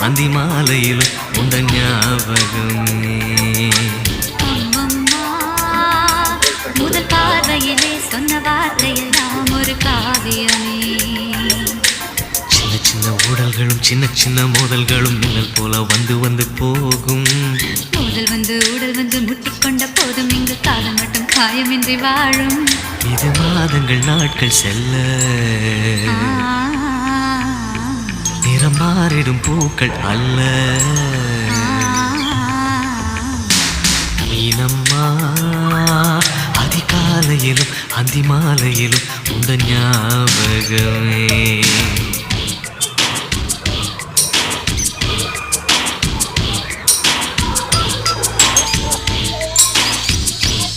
அந்தி மாலையிலும் உண்ட ஞாபகமே. முதல் பார்வையிலே சொன்ன வார்த்தையெல்லாம் ஒரு காவியமே. சின்ன சின்ன ஊடல்களும் சின்ன சின்ன மோதல்களும் மின்னல் போல வந்து வந்து போகும். மோதல் வந்து ஊடல் வந்து முட்டிக்கொண்ட போதும் இங்கு காலம் மட்டும் காயமின்றி வாழும். இது மாதங்கள் நாட்கள் செல்ல நிறம் மாறிடும் பூக்கள் அல்ல. மீனம்மா அதிகாலையிலும் அந்தி மாலையிலும் உந்த ஞாபகமே.